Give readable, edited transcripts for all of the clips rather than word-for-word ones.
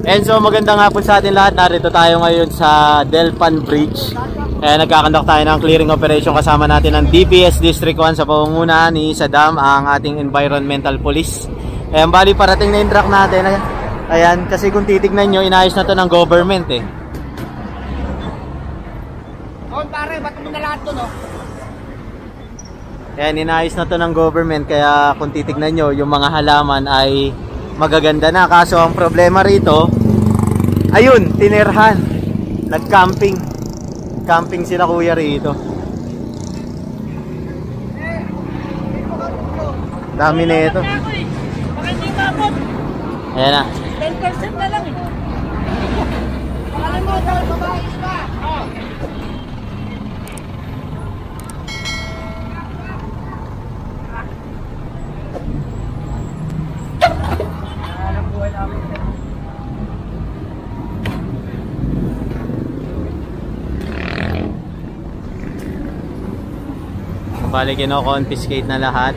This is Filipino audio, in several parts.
And so magandang hapon sa atin lahat. Narito tayo ngayon sa Delpan Bridge. Nagkakandak tayo ng clearing operation kasama natin ng DPS District 1 sa pamumunuan ni Saddam, ang ating environmental police. Bali parating na yung truck natin. Ayan, kasi kung titignan nyo, inayos na to ng government eh. Pare, ba't mo na lahat to, no? Ayan, inayos na to ng government, kaya kung titignan nyo, yung mga halaman ay magaganda na. Kaso ang problema rito, ayun, tinerhan. Nag-camping. Camping sila kuya rito. Dami na ito. Ayan na. 10% na lang eh. Alam mo, babae pa. Bali kino-confiscate na lahat.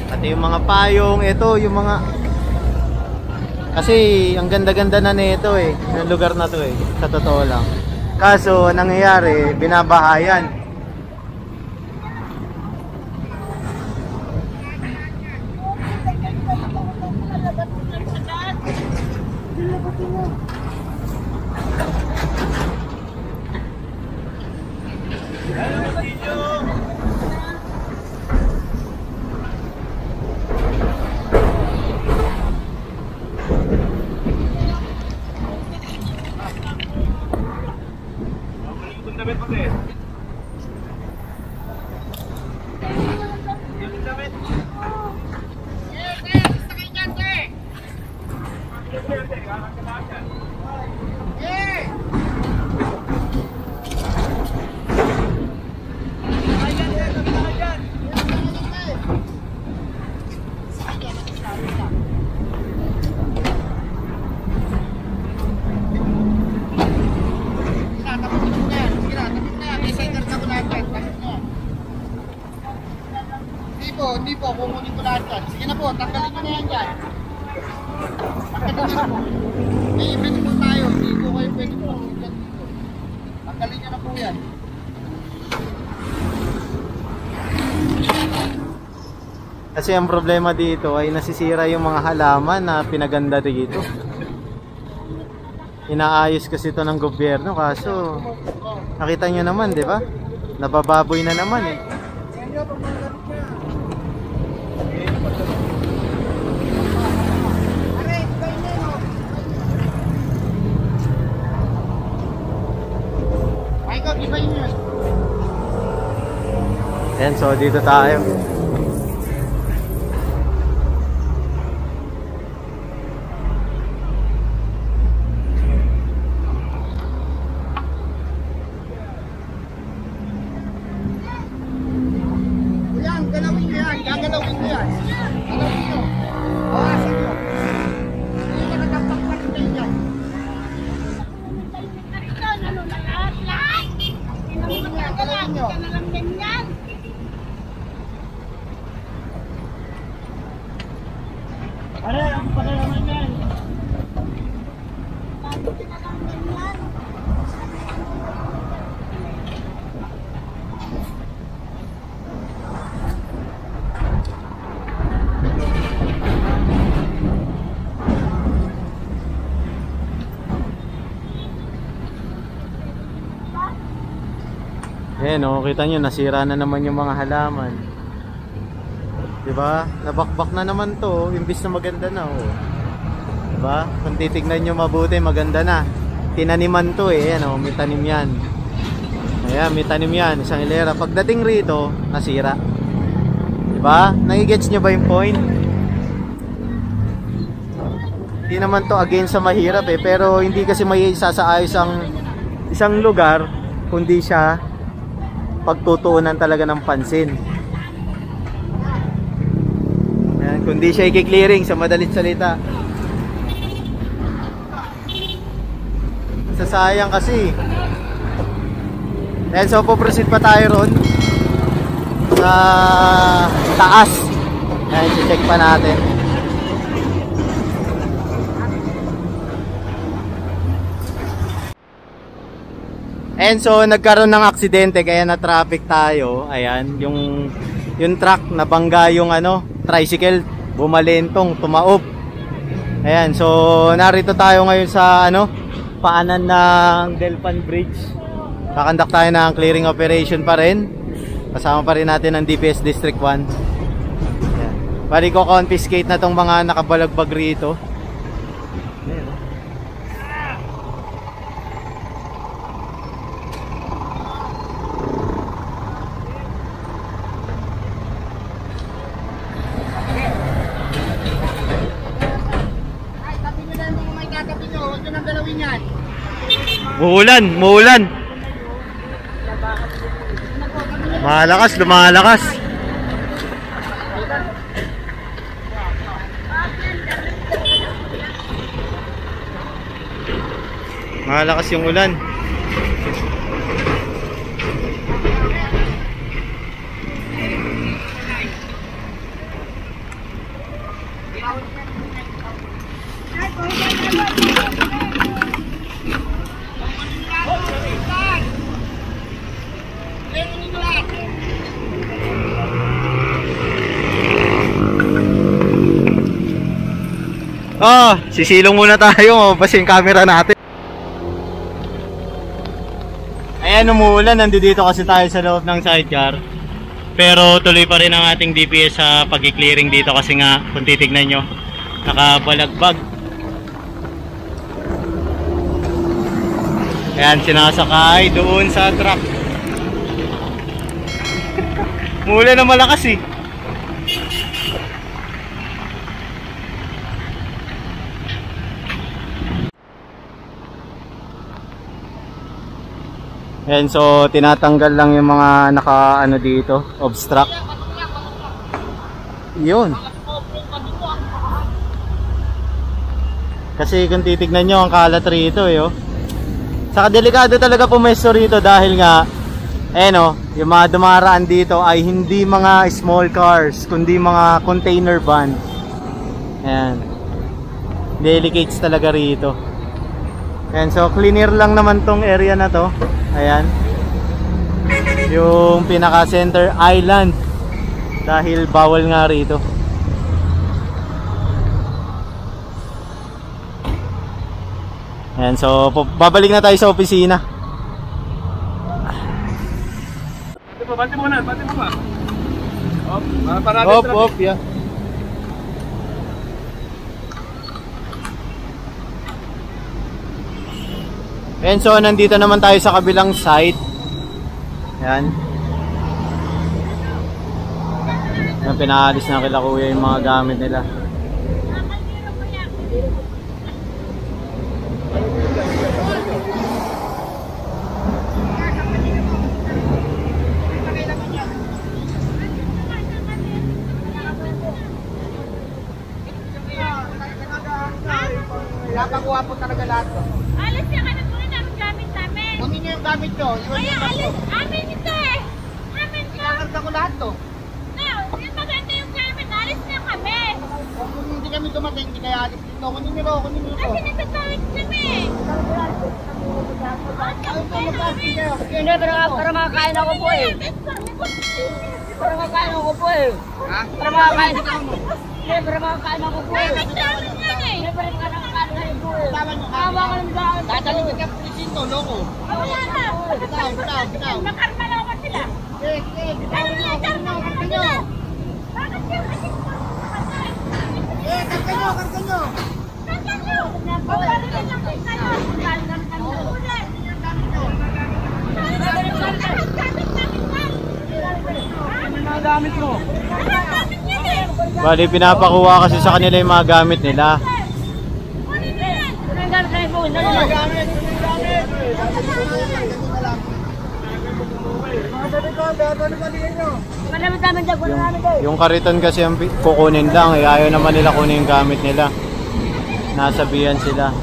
Pati yung mga payong, ito yung mga, kasi ang ganda-ganda na nito eh, ng lugar na to eh, sa totoo lang. Kaso nangyayari, binabahayan. Hindi po, kukunin ko lahat yan. Sige na po, tanggalin nyo na yan dyan. Tanggalin nyo po. May event po tayo, hindi po kayo pwede po. Tanggalin nyo na po yan. Kasi ang problema dito ay nasisira yung mga halaman na pinaganda dito. Inaayos kasi ito ng gobyerno, kaso nakita nyo naman, di ba? Nabababoy na naman eh. Ayan, so dito tayo. Ayan o, kita nyo, nasira na naman yung mga halaman. Diba? Nabakbak na naman to, imbis na maganda na o. Diba? Kung titignan nyo mabuti, maganda na. Tinaniman to eh, ayan o, may tanim yan. Ayan, may tanim yan, isang hilera. Pagdating rito, nasira. Diba? Nagigets nyo ba yung point? Hindi naman to against sa mahirap eh, pero hindi kasi may isasaayos ang isang lugar kundi siya pagtutuunan talaga ng pansin. Ayan, kundi siya i-clearing sa madalit salita. Sasayang kasi. Ayan, so po-proceed pa tayo ron sa taas. Ayan, check pa natin. And so nagkaroon ng aksidente kaya na traffic tayo. Ayan, yung truck nabangga yung tricycle, bumalentong, tumaob. Ayan, so narito tayo ngayon sa paanan ng Delpan Bridge. Kakandak tayo ng clearing operation pa rin. Kasama pa rin natin ang DPS District 1. Ayan. Bali ko confiscate na tong mga nakabalagbag rito. Ayan. Muulan. Malakas, lumalakas. Malakas yung ulan. Sisilong muna tayo, basta yung camera natin. Ayan, umuulan, nandito kasi tayo sa loob ng sidecar. Pero tuloy pa rin ang ating DPS sa pag-clearing dito kasi nga, kung titignan nyo, nakabalagbag. Ayan, sinasakay doon sa truck. Umuulan na malakas eh. Ayan, so tinatanggal lang yung mga dito, obstruct. Yun. Kasi kung titignan nyo, ang kalat rito eh, oh. Saka delikado talaga pumesto rito dahil nga, yung mga dumaraan dito ay hindi mga small cars, kundi mga container van. Ayan. Delicates talaga rito. Ayan, so cleaner lang naman tong area na to. Ayan, yung pinaka center island dahil bawal nga rito. Ayan, so babalik na tayo sa opisina. Bati mo ba? Op, yeah. And so nandito naman tayo sa kabilang side. Ayan. Pinaalis na kila kuya yung mga gamit nila. Napakuha po talaga lahat. Alis yan ka na po rin ang gamit namin. Kunin nyo yung gamit nyo. Kaya alis, amin ito eh. Amin ito. Kinakanta ko lahat to. No, yung maganda yung gamit, alis na kami. Kung hindi kami dumating, hindi kaya alis dito. Kunin nyo ro. Kasi nagtatawid kami. Hindi, para makakain ako po eh. Para makakain ako po eh. Ha? Para makakain ako. Hindi, para makakain ako po eh. Gamit namin yan eh. Hindi, para makakain ako po eh. Taman nyo Tawa ka ng daan. Dadalhin ka presinto, loko. Wala na. Bitaw. Makarmalawan sila. Sige, bitaw Ano nyo. na, karma sila. Bakit yung kasi Karga nyo. Kaya nyo. Pagparilan lang kayo kayo. Ulan. Mga gamit mo. Gamit yan eh. Bali pinapakuha kasi sa kanila yung mga gamit nila. Kunin nyo yan. Ano yung gamit kayo po? Gamit. Mga Malamit namin dyan, kunin namin dyan. Yung kariton kasi ang kukunin lang, eh. Ayaw naman nila kunin yung gamit nila. Nasabihan sila.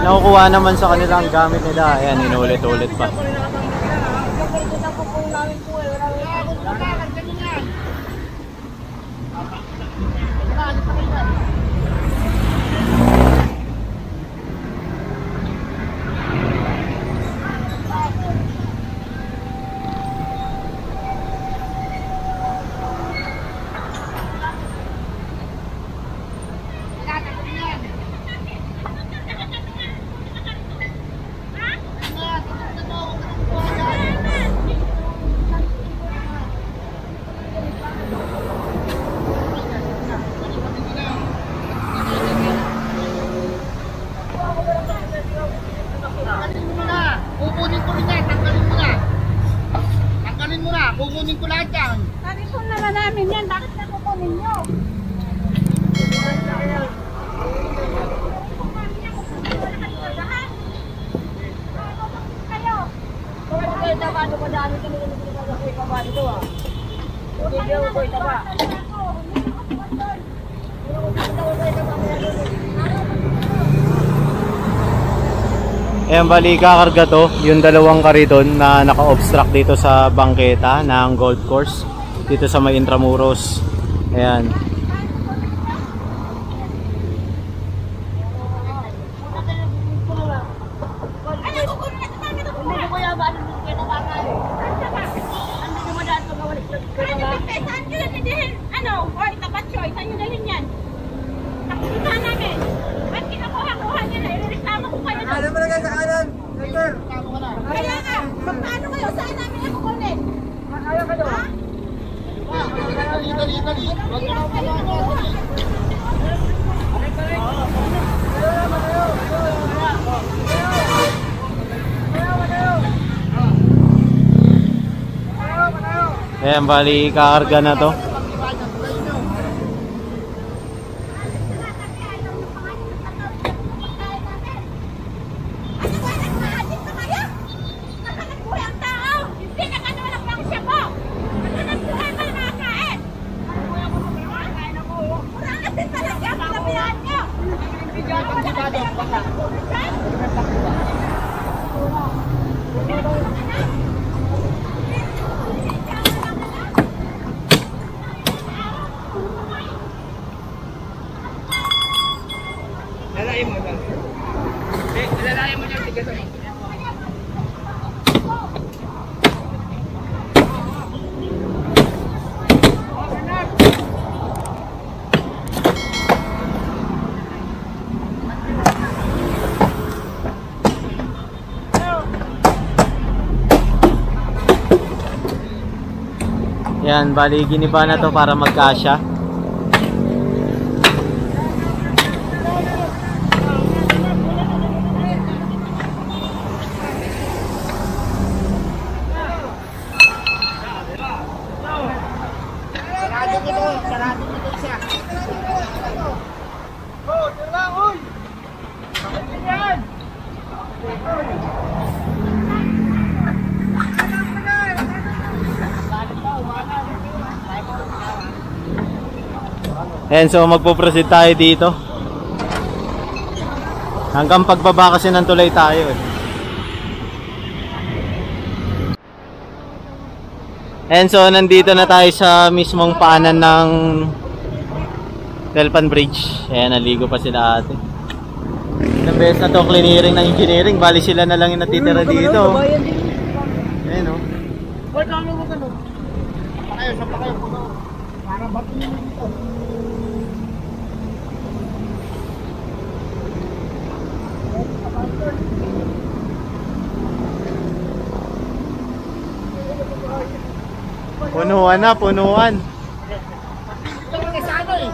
Nakukuha naman sa kanila ang gamit nila. Ayan, inulit-ulit pa. Kukunin ko lahat yan. Sabi ko naman namin yan, bakit na kukunin nyo? Ayan, bali kakarga to, yung dalawang kariton na naka-obstruct dito sa bangketa ng golf course dito sa may Intramuros. Ayan. Kaya nga, magkano kayo? Saan namin yung kukunin? Kaya ka doon? Dali. Huwag ka na pala. Ayan, bali kakarga na to. Yan, bali giniba na to para magkasya. Sarado dito siya. Oh, tira, oy. Yan. Ayan, so magpo-proceed tayo dito. Hanggang pagbaba kasi ng tulay tayo eh. Ayan, so nandito na tayo sa mismong paanan ng Delpan Bridge. Ayan, naligo pa sila ate. Ilang beses na to clearing ng engineering. Bali sila na lang yung natitira dito. Ayan o. Wait lang mo ka no. Ayaw, saan pa kayo puno? Para bato nyo dito. Punuan na, punuan. Ito mga isado eh.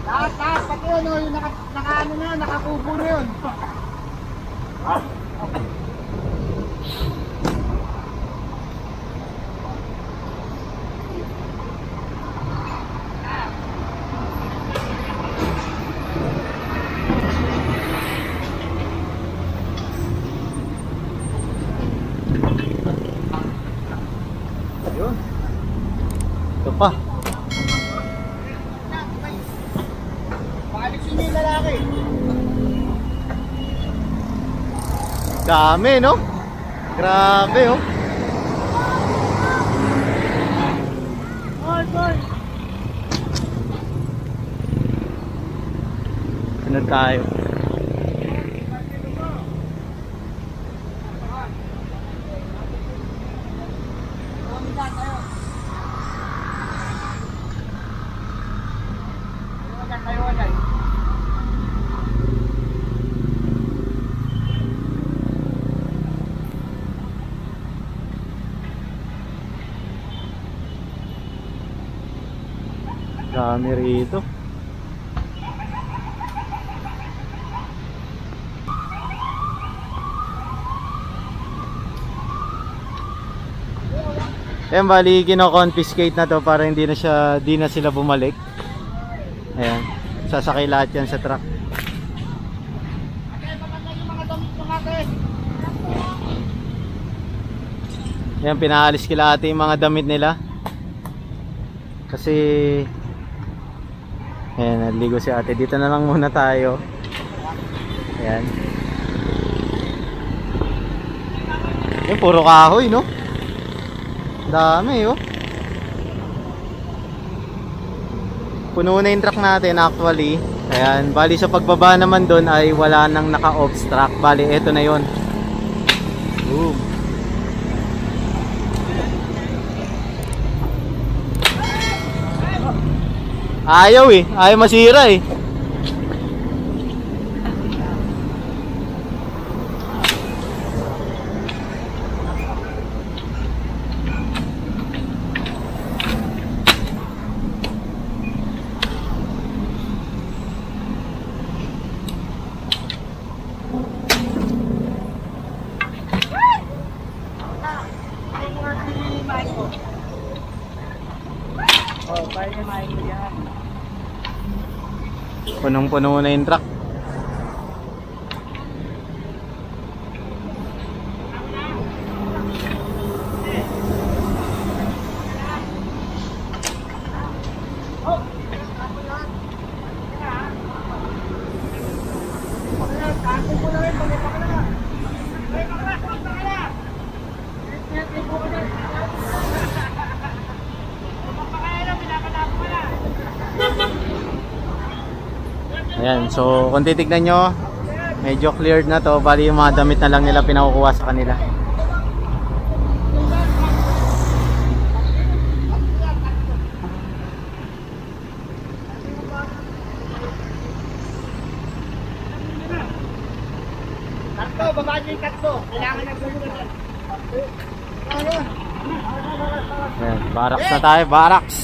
Lahat, pati yun, yung naka-ano na, nakakubo na yun. pa. Paalisin niyo yung lalaki. Dami, no? Grabe, oh. Sunod tayo. Dami rito. Ayan, bali kino-confiscate na to para di na sila bumalik. Ayan, sasakay lahat yan sa truck. Ayan, pinaalis kila ate yung mga damit nila. Kasi ayan, naligo si ate. Dito na lang muna tayo. Ayan. Ayan, puro kahoy, no? Dami, oh. Puno na yung truck natin actually. Ayan, bali sa pagbaba naman doon ay wala nang naka-obstruct. Bali, eto na yun. Boom. Ayaw eh, ayaw masira eh. Punong-puno na yung truck. Ayan, so kung titignan nyo, medyo cleared na to. Bali yung mga damit na lang nila pinakukuha sa kanila. Tatlo, baba niyo yung tatlo. Kailangan na gulungan. Ayan, barracks na tayo, barracks.